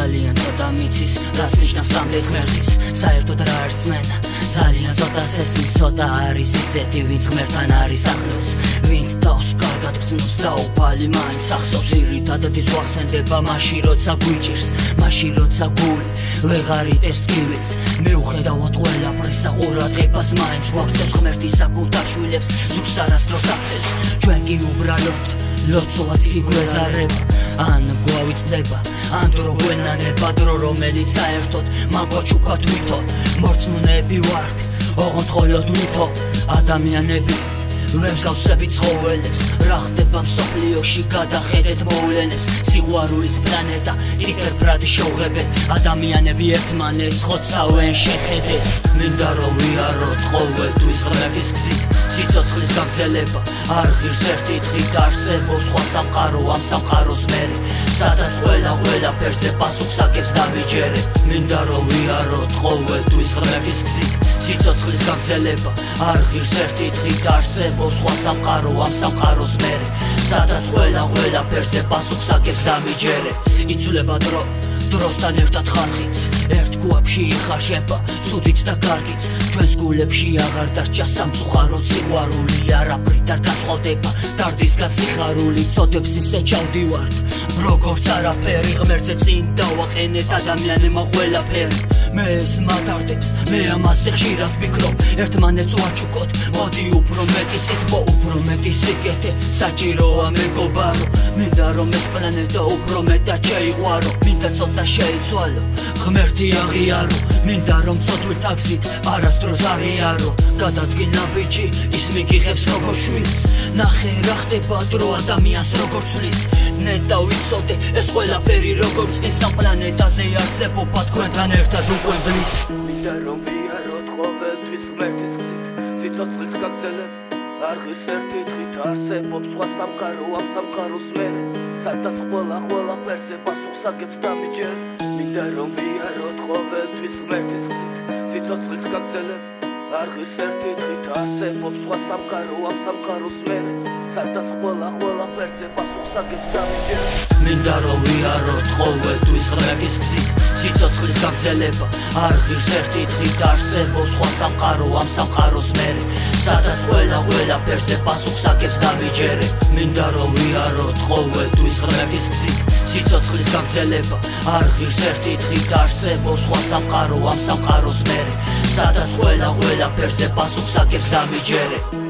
ძალიან ცოტა მიცის რაც ნიშნავს სამდე ღმერთის საერთოდ რა არის სმენა ძალიან ცოტა სესმის ცოტა არის ისეთი ვინც ღმერთთან არის ახლოს ვინც თავს კარგად გრძნობს და უფალი მაინც ახსოვს ძირითადად ის ვახსენდება მაშინ როცა გვიჭირს მაშინ როცა გული ვეღარ იტევს ტკივილს მიუხედავად ყველაფრის ყურადღებას მაინც გვაქცევს ღმერთის საკუთარ შვილებს ზურგს არასდროს აქცევს ჩვენ კი უბრალოდ ლოცვაც კი გვეზარება ან გვავიწყდება ან დრო გვენანება დრო რომელიც საერთოდ მაგვაჩუქათ ვითო მორწმუნეები ვართ ოღონდ მხოლოდ ვითო ადამიანები ვემსავსებით ცხოველებს რა ხდება მსოფლიოში გადახედეთ მოვლენებს სიყვარულის პლანეტა ციფერბრად შევღებეთ ადამიანები ერთმანეთს ხოცავენ შეხედეთ მინდა რომ ვიაროთ ყოველთვის ღმერთის გზით სიცოცხლის გაგრძელება არ ღირს ერთი დღით არსებობს სხვა სამყარო ამ სამყაროს მერე სადაც ყველაფერზე პასუხს აგებს დამიჯერე მინდა რომ ვიაროთ ყოველთვის ღმერთის გზით სიცოცხლის გაგრძელება არ ღირს ერთი დღით არსებობს სხვა სამყარო ამ სამყაროს მერე სადაც ყველაფერზე პასუხს აგებს დამიჯერე იცვლება დრო დროსთან ერთად ხალხიც ერთ გვაფში იხარშება ცუდით და კარგიც ჩვენს გულებში აღარ დარჩა სამწუხაროდ სიყვარული არაფრით არ გასხვავდება დარდისგან სიხარული წოდებს ისე ჩავდივართ როგორც არაფერი ღმერთზე წინ დავაყენეთ ადამიანებმა ყველაფერი მე ეს მათარდებს მე ამაზე ხშირად ვფიქრობ ერთმანეთს ვაჩუქოთ მოდი უფრო მეტი სიტყვა უფრო მეტი სიკეთე საჭიროა მეგობარო მინდა რომ ეს პლანეტა უფრო მეტად შეიყვარო მინდა ცოტა შეიცვალო ღმერთი აღიარო მინდა რომ ცოტვილ თაგზით არასდროს არიარო გადადგინა ბიჭი ის მიგიღებს როგორც შვილს ნახე რა ხდება დრო ადამიანს როგორც ცვლის ნეტა ვიცოდე ეს ყველაფერი როგორც ის ამ პლანეტაზე არსებობა თქვენთან ერთად უკვე გლის მინდა რომ ვიაროთ ყოველთვის ღმერთის გზით სიცოცხლის გაგრძელება არ ღირს ერთი დღით არსებობს სხვა სამყარო ამ სამყაროს მერე სადაც ყველაფერზე პასუხს აგებს დამიჯერე მინდა რომ ვიაროთ ყოველთვის ღმერთის გზით სიცოცხლის გაგრძელება არ ღირს ერთი დღით არსებობს სხვა სამყარო ამ სამყაროს მერე სადაც ყველაფერზე პასუხს აგებს დამიჯერე მინდა რომ ვიაროთ ყოველთვის ღმერთის გზით სიცოცხლის გაგრძელება არ ღირს ერთი დღით არსებობს სხვა სამყარო ამ სამყაროს მერე სადაც ყველაფერზე პასუხს აგებს დამიჯერე მინდა რომ ვიაროთ ყოველთვის ღმერთის გზით სიცოცხლის გაგრძელება არ ღირს ერთი დღით არსებობს სხვა სამყარო ამ სამყაროს მერე სადაც ყველაფერზე პასუხს აგებს დამიჯერე